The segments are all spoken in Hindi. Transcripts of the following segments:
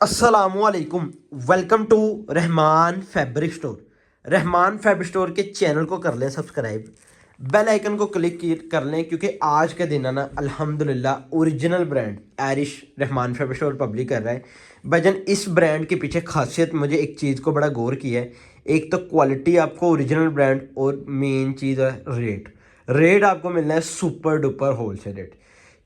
असलकुम, welcome to Rahman fabric store. Rahman fabric store के चैनल को कर लें सब्सक्राइब, बेल आइकन को क्लिक कर लें क्योंकि आज के दिन है ना अल्हम्दुलिल्लाह ओरिजिनल ब्रांड एरिश रहमान फैब्रिक स्टोर पब्लिक कर रहा है। भाईजान इस ब्रांड के पीछे खासियत मुझे एक चीज़ को बड़ा गौर किया है। एक तो क्वालिटी आपको ओरिजिनल ब्रांड, और मेन चीज़ है रेट आपको मिलना है super duper wholesale rate.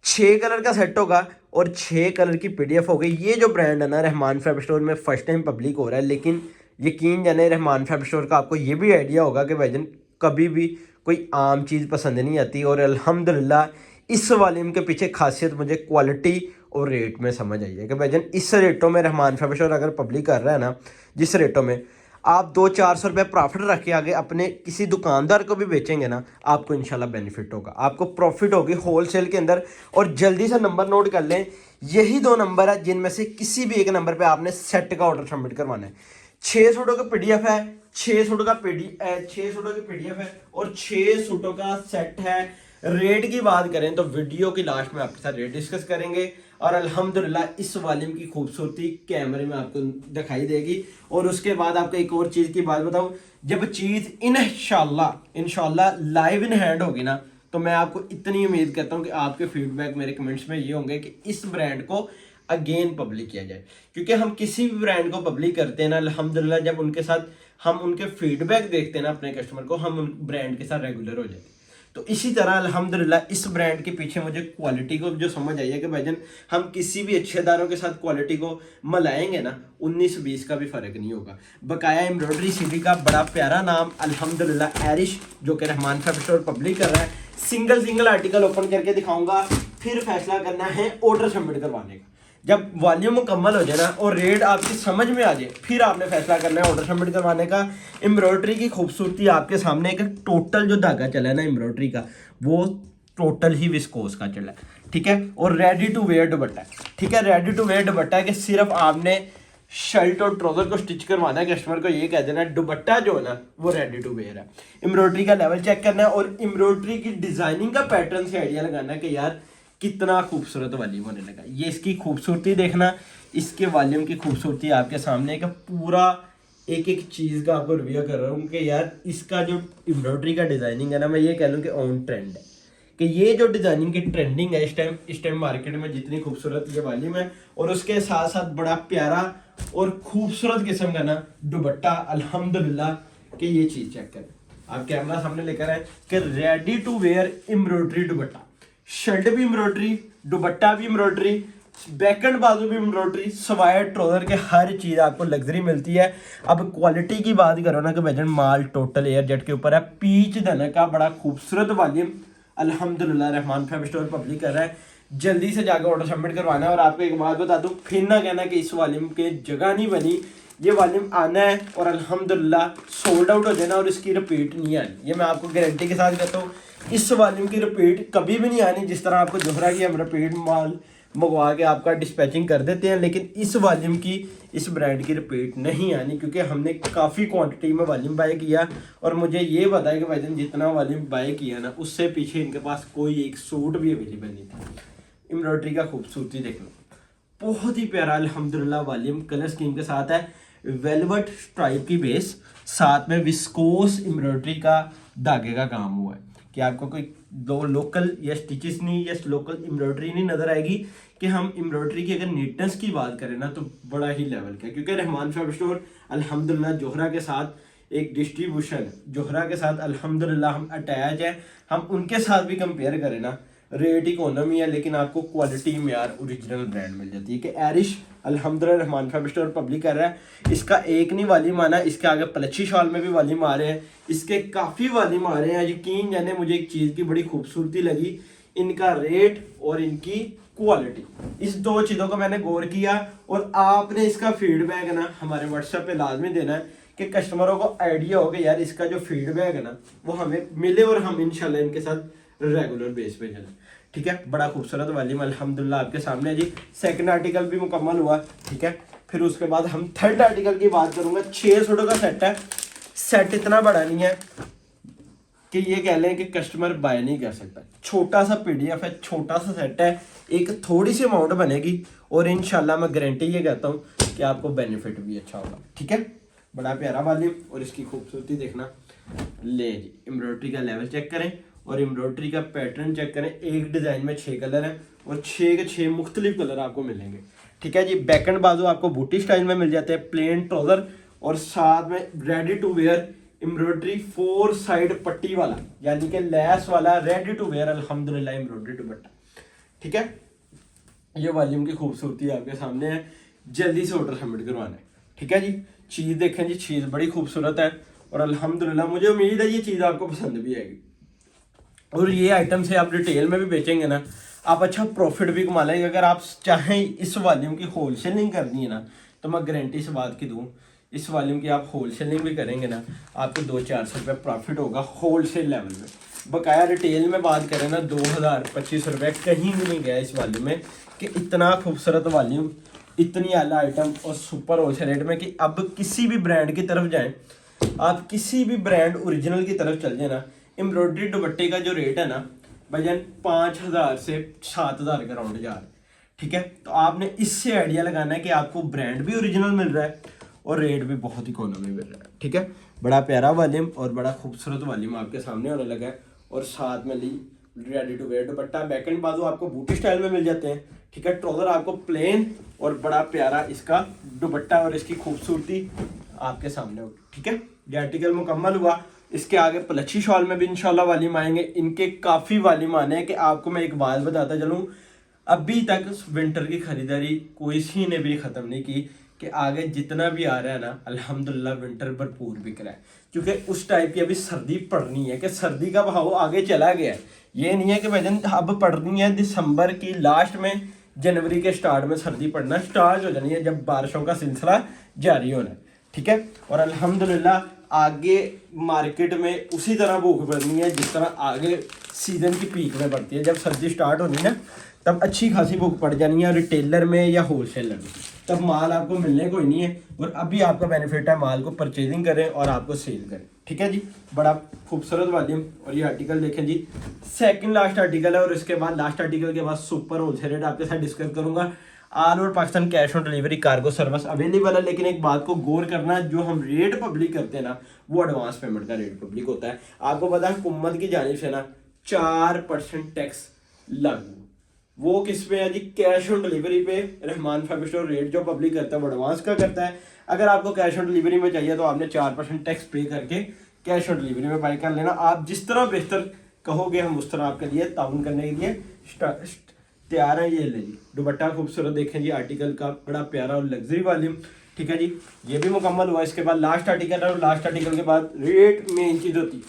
6 colour का सेट होगा और 6 कलर की पीडीएफ होगी। ये जो ब्रांड है ना रहमान फैब्रिक स्टोर में फर्स्ट टाइम पब्लिक हो रहा है, लेकिन यकीन जाने रहमान फैब्रिक स्टोर का आपको ये भी आइडिया होगा कि भाईजान कभी भी कोई आम चीज़ पसंद नहीं आती। और अल्हम्दुलिल्लाह इस वॉल्यूम के पीछे खासियत मुझे क्वालिटी और रेट में समझ आई है कि भाईजान इस रेटों में रहमान फैब्रिक स्टोर अगर पब्लिक कर रहा है ना, जिस रेटों में आप 200-400 रुपये प्रॉफिट रख के आगे अपने किसी दुकानदार को भी बेचेंगे ना, आपको इंशाल्लाह बेनिफिट होगा, आपको प्रॉफिट होगी होलसेल के अंदर। और जल्दी से नंबर नोट कर लें, यही 2 नंबर है जिनमें से किसी भी एक नंबर पे आपने सेट का ऑर्डर सबमिट करवाना है। 6 सूटों का पीडीएफ है, 6 सूटों की पीडीएफ है और 6 सूटों का सेट है। रेट की बात करें तो वीडियो की लास्ट में आपके साथ रेट डिस्कस करेंगे और अल्हम्दुलिल्लाह इस वॉल्यूम की खूबसूरती कैमरे में आपको दिखाई देगी। और उसके बाद आपको एक और चीज़ की बात बताऊं, जब चीज़ इंशाल्लाह लाइव इन हैंड होगी ना, तो मैं आपको इतनी उम्मीद करता हूं कि आपके फीडबैक मेरे कमेंट्स में ये होंगे कि इस ब्रांड को अगेन पब्लिक किया जाए। क्योंकि हम किसी भी ब्रांड को पब्लिक करते हैं ना, अल्हम्दुलिल्लाह जब उनके साथ हम उनके फीडबैक देखते हैं ना अपने कस्टमर को, हम उन ब्रांड के साथ रेगुलर हो जाते हैं। तो इसी तरह अल्हम्दुलिल्लाह इस ब्रांड के पीछे मुझे क्वालिटी को जो समझ आई है कि भाईजान हम किसी भी अच्छे दारों के साथ क्वालिटी को मिलाएंगे ना, 19-20 का भी फर्क नहीं होगा। बकाया एम्ब्रॉयडरी सिटी का बड़ा प्यारा नाम अल्हम्दुलिल्लाह एरिश, जो कि रहमान फैब्रिक स्टोर पब्लिक कर रहा है। सिंगल आर्टिकल ओपन करके दिखाऊंगा, फिर फैसला करना है ऑर्डर सबमिट करवाने का। जब वॉल्यूम मुकम्मल हो जाए ना और रेट आपकी समझ में आ जाए, फिर आपने फैसला करना है ऑर्डर सबमिट करवाने का। एम्ब्रॉयडरी की खूबसूरती आपके सामने, एक टोटल जो धागा चला है ना एम्ब्रॉयडरी का, वो टोटल ही विस्कोस का चला है, ठीक है। और रेडी टू वेयर दुपट्टा है, ठीक है। रेडी टू वेयर दुपट्टा है कि सिर्फ आपने शर्ट और ट्राउजर को स्टिच करवाना है, कस्टमर को ये कह देना है दुपट्टा जो है ना वो रेडी टू वेयर है। एम्ब्रॉयडरी का लेवल चेक करना है और एम्ब्रॉयडरी की डिजाइनिंग का पैटर्न से आइडिया लगाना है कि यार कितना खूबसूरत वॉल्यूम होने लगा। ये इसकी खूबसूरती देखना, इसके वॉल्यूम की खूबसूरती आपके सामने का पूरा एक एक चीज़ का आपको रिव्यू कर रहा हूँ कि यार इसका जो एम्ब्रॉयडरी का डिज़ाइनिंग है ना, मैं ये कह लूँ कि ऑन ट्रेंड है। कि ये जो डिज़ाइनिंग की ट्रेंडिंग है इस टाइम मार्केट में, जितनी खूबसूरत ये वॉल्यूम है और उसके साथ साथ बड़ा प्यारा और खूबसूरत किस्म का ना दुपट्टा अल्हम्दुलिल्लाह। कि ये चीज़ चेक करें, आप कैमरा सामने लेकर आए कि ready to wear embroidery dupatta, shirt भी एम्ब्रॉयडरी, दुपट्टा भी एम्ब्रॉयडरी, बैक एंड बाजू भी एम्ब्रॉयडरी, सवाए ट्राउजर के हर चीज़ आपको लग्जरी मिलती है। अब क्वालिटी की बात करो ना कि भाईजान माल टोटल एयर जेट के ऊपर है। पीच धनक का बड़ा खूबसूरत वॉल्यूम अल्हम्दुलिल्लाह रहमान फैब्रिक स्टोर पब्लिक कर रहा है। जल्दी से जाकर ऑर्डर सबमिट करवाना है। और आपको एक बात बता दूं, फिर ना कहना कि इस वॉल्यूम के जगह नहीं बनी, ये वॉल्यूम आना है और अल्हम्दुलिल्लाह सोल्ड आउट हो जाना और इसकी रिपीट नहीं आनी। ये मैं आपको गारंटी के साथ कहता हूँ, इस वॉल्यूम की रिपीट कभी भी नहीं आनी। जिस तरह आपको जोहरा की हम रिपीट माल मंगवा के आपका डिस्पैचिंग कर देते हैं, लेकिन इस वॉल्यूम की, इस ब्रांड की रिपीट नहीं आनी, क्योंकि हमने काफ़ी क्वांटिटी में वॉल्यूम बाय किया। और मुझे ये पता है कि भाईजान जितना वॉल्यूम बाय किया ना, उससे पीछे इनके पास कोई एक सूट भी अवेलेबल नहीं था। एम्ब्रॉयडरी का खूबसूरती देख लो, बहुत ही प्यारा अल्हम्दुलिल्लाह वॉल्यूम कलर स्कीम के साथ है। वेलवेट स्ट्राइप की बेस, साथ में विस्कोस एम्ब्रॉयडरी का धागे का काम हुआ है कि आपको कोई दो लोकल या स्टिचेस नहीं या लोकल एम्ब्रॉयडरी नहीं नजर आएगी। कि हम एम्ब्रॉयडरी की अगर नीटनेस की बात करें ना, तो बड़ा ही लेवल का है। क्योंकि रहमान फैब्रिक स्टोर अल्हम्दुलिल्लाह जोहरा के साथ एक डिस्ट्रीब्यूशन, जोहरा के साथ अल्हम्दुलिल्लाह हम अटैच है। हम उनके साथ भी कंपेयर करें ना, रेट इकोनॉमी है लेकिन आपको क्वालिटी में यार ओरिजिनल ब्रांड मिल जाती है। कि एरिश अल्हम्दुलिल्लाह रहमान फैब्रिक स्टोर पब्लिक कर रहा है। इसका एक नहीं वॉल्यूम आना, इसके आगे पलच्छी शॉल में भी वॉल्यूम आ रहे हैं, इसके काफ़ी वॉल्यूम आ रहे हैं। यकीन जाने मुझे एक चीज़ की बड़ी खूबसूरती लगी, इनका रेट और इनकी क्वालिटी, इस दो चीज़ों को मैंने गौर किया। और आपने इसका फीडबैक है ना हमारे व्हाट्सएप पे लाजमी देना है कि कस्टमरों को आइडिया हो कि यार इसका जो फीडबैक है ना वो हमें मिले और हम इंशाल्लाह इनके साथ रेगुलर बेस पे चलें, ठीक है। बड़ा खूबसूरत वॉल्यूम अल्हम्दुलिल्लाह आपके सामने जी। सेकंड आर्टिकल भी मुकम्मल हुआ, ठीक है। फिर उसके बाद हम थर्ड आर्टिकल की बात करूंगा। 6 सूटों का सेट है। सेट इतना बड़ा नहीं है कि ये कह लें कि कस्टमर बाय नहीं कर सकता। छोटा सा पीडीएफ है, छोटा सा सेट है, एक थोड़ी सी अमाउंट बनेगी और इंशाल्लाह मैं गारंटी ये कहता हूँ कि आपको बेनिफिट भी अच्छा होगा। ठीक है, बड़ा प्यारा वॉल्यूम और इसकी खूबसूरती देखना। ले जी, एम्ब्रॉयडरी का लेवल चेक करें और एम्ब्रॉयडरी का पैटर्न चेक करें। एक डिज़ाइन में 6 कलर हैं और 6 के 6 मुख्तलिफ कलर आपको मिलेंगे। ठीक है जी, बैक एंड बाजू आपको बूटी स्टाइल में मिल जाते हैं, प्लेन ट्राउजर और साथ में ready to wear embroidery 4 side पट्टी वाला यानी कि लैस वाला रेडी टू वेयर अल्हम्दुलिल्लाह एम्ब्रॉयडरी दुपट्टा। ठीक है, ये वॉल्यूम की खूबसूरती आपके सामने है, जल्दी से ऑर्डर सबमिट करवाना है। ठीक है जी, चीज़ देखें जी, चीज़ बड़ी खूबसूरत है और अल्हम्दुलिल्लाह मुझे उम्मीद है ये चीज़ आपको पसंद भी आएगी। और ये आइटम से आप रिटेल में भी बेचेंगे ना, आप अच्छा प्रॉफिट भी कमा लेंगे। अगर आप चाहें इस वॉल्यूम की होलसेलिंग करनी है ना, तो मैं गारंटी इस बात की दूँ, इस वॉल्यूम की आप होलसेलिंग भी करेंगे ना, आपको 200-400 रुपये प्रॉफिट होगा होलसेल लेवल में। बकाया रिटेल में बात करें ना, 2000-2500 रुपये कहीं भी नहीं गया इस वॉल्यूम में, कि इतना खूबसूरत वॉल्यूम, इतनी आला आइटम और सुपर होलसेल रेट में कि अब किसी भी ब्रांड की तरफ जाएं, आप किसी भी ब्रांड ओरिजिनल की तरफ चल जाए ना, एम्ब्रॉयडरी दुपट्टे का जो रेट है ना भजन 5000 से 7000 का राउंड जा रहा है। ठीक है, तो आपने इससे आइडिया लगाना है कि आपको ब्रांड भी ओरिजिनल मिल रहा है और रेट भी बहुत इकोनॉमी मिल रहा है। ठीक है, बड़ा प्यारा वॉल्यूम और बड़ा खूबसूरत वॉल्यूम आपके सामने होने लगा है और साथ में ली ready to wear dupatta. Back and बाजू आपको बूटी स्टाइल में मिल जाते हैं। ठीक है, ट्राउजर आपको प्लेन और बड़ा प्यारा इसका दुपट्टा और इसकी खूबसूरती आपके सामने होगी। ठीक है, ये आर्टिकल मुकम्मल हुआ। इसके आगे पलच्छी शॉल में भी इंशाल्लाह वॉल्यूम आएंगे, इनके काफ़ी वॉल्यूम आने हैं कि आपको मैं एक बात बताता चलूँ, अभी तक विंटर की खरीदारी कोई सी ने भी ख़त्म नहीं की कि आगे जितना भी आ रहा है ना अल्हम्दुलिल्लाह विंटर भरपूर बिक रहा है, क्योंकि उस टाइप की अभी सर्दी पड़नी है कि सर्दी का भाव आगे चला गया है। ये नहीं है कि भजन अब पड़नी है दिसंबर की लास्ट में, जनवरी के स्टार्ट में सर्दी पड़ना स्टार्ट हो जानी है जब बारिशों का सिलसिला जारी होना है। ठीक है, और अल्हम्दुलिल्लाह आगे मार्केट में उसी तरह भूख बढ़नी है जिस तरह आगे सीजन की पीक में बढ़ती है। जब सर्दी स्टार्ट होनी है ना, तब अच्छी खासी भूख पड़ जानी है रिटेलर में या होलसेलर में, तब माल आपको मिलने कोई नहीं है। और अभी आपका बेनिफिट है माल को परचेजिंग करें और आपको सेल करें। ठीक है जी, बड़ा खूबसूरत वॉल्यूम। और ये आर्टिकल देखें जी, सेकंड लास्ट आर्टिकल है और इसके बाद लास्ट आर्टिकल के बाद सुपर होलसेल रेट आपके साथ डिस्कस करूंगा। All over Pakistan cash on delivery cargo service available है, लेकिन एक बात को गौर करना, जो हम रेट पब्लिक करते हैं ना, वो एडवांस पेमेंट का रेट पब्लिक होता है। आपको पता है हुकूमत की जानिब से ना 4% टैक्स लागू, वो किस पे है जी, कैश ऑन डिलीवरी पे। रहमान फैब्रिक स्टोर रेट जो पब्लिक करता है वो एडवांस का करता है। अगर आपको कैश ऑन डिलीवरी में चाहिए तो आपने 4% टैक्स पे करके कैश ऑन डिलीवरी में बाई कर लेना। आप जिस तरह बेहतर कहोगे हम उस तरह आपके लिए ताउन करने के लिए तैयार है। ये ले जी, दुपट्टा खूबसूरत देखें जी, आर्टिकल का बड़ा प्यारा और लग्जरी वॉल्यूम। ठीक है जी, ये भी मुकम्मल हुआ। इसके बाद लास्ट आर्टिकल है और लास्ट आर्टिकल के बाद रेट मेन चीज़ होती है,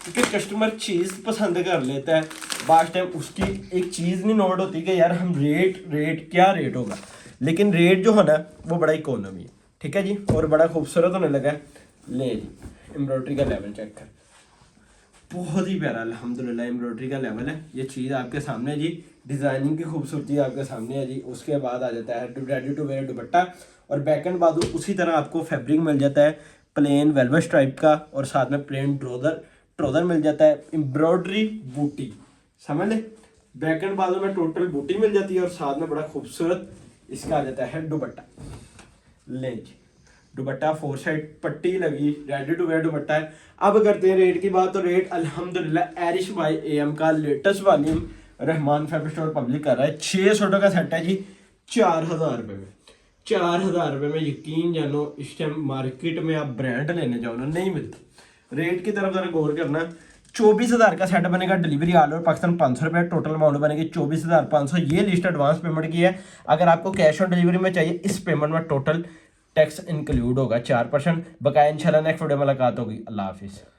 क्योंकि कस्टमर चीज़ पसंद कर लेता है, बास्ट टाइम उसकी एक चीज़ नहीं नोट होती कि यार हम रेट क्या रेट होगा, लेकिन रेट जो है ना वो बड़ा इकोनॉमी है। ठीक है जी, और बड़ा खूबसूरत होने लगा है। ले जी, एम्ब्रॉयडरी का लेवल चेक कर, बहुत ही प्यारा अल्हम्दुलिल्लाह एम्ब्रॉयडरी का लेवल है। ये चीज़ आपके सामने जी, डिज़ाइनिंग की खूबसूरती आपके सामने है जी। उसके बाद आ जाता है रेडी टू वेयर दुपट्टा और बैक एंड बाजू उसी तरह आपको फैब्रिक मिल जाता है प्लेन वेलवेट स्ट्राइप का और साथ में प्लेन ट्राउजर मिल जाता है, एम्ब्रॉयडरी बूटी समझ ले। बैक एंड बाजू में टोटल बूटी मिल जाती है और साथ में बड़ा खूबसूरत इसका आ जाता है दुपट्टा। ले जी, दुपट्टा 4 साइड पट्टी लगी, रेडी टू वेयर दुपट्टा है। अब करते हैं रेट की बात, तो रेट अल्हम्दुलिल्लाह एरिश बाय एएम का latest volume Rahman fabric store public कर रहा है। 6 सूटों का सेट है जी 4000 रुपये में। 4000 रुपये में यकीन जानो इस टाइम मार्केट में आप ब्रांड लेने जाओ ना नहीं मिलता। रेट की तरफ जरा गौर करना, 24000 का सेट बनेगा, डिलीवरी ऑल ओवर पाकिस्तान 500 रुपये, टोटल अमाउंट बनेगी 24500। ये लिस्ट एडवांस पेमेंट की है। अगर आपको कैश ऑन डिलीवरी में चाहिए, इस पेमेंट में टोटल टैक्स इंक्लूड होगा 4%। बकाया इंशाल्लाह नेक्स्ट वीडियो में मुलाकात होगी। अल्लाह हाफिज़।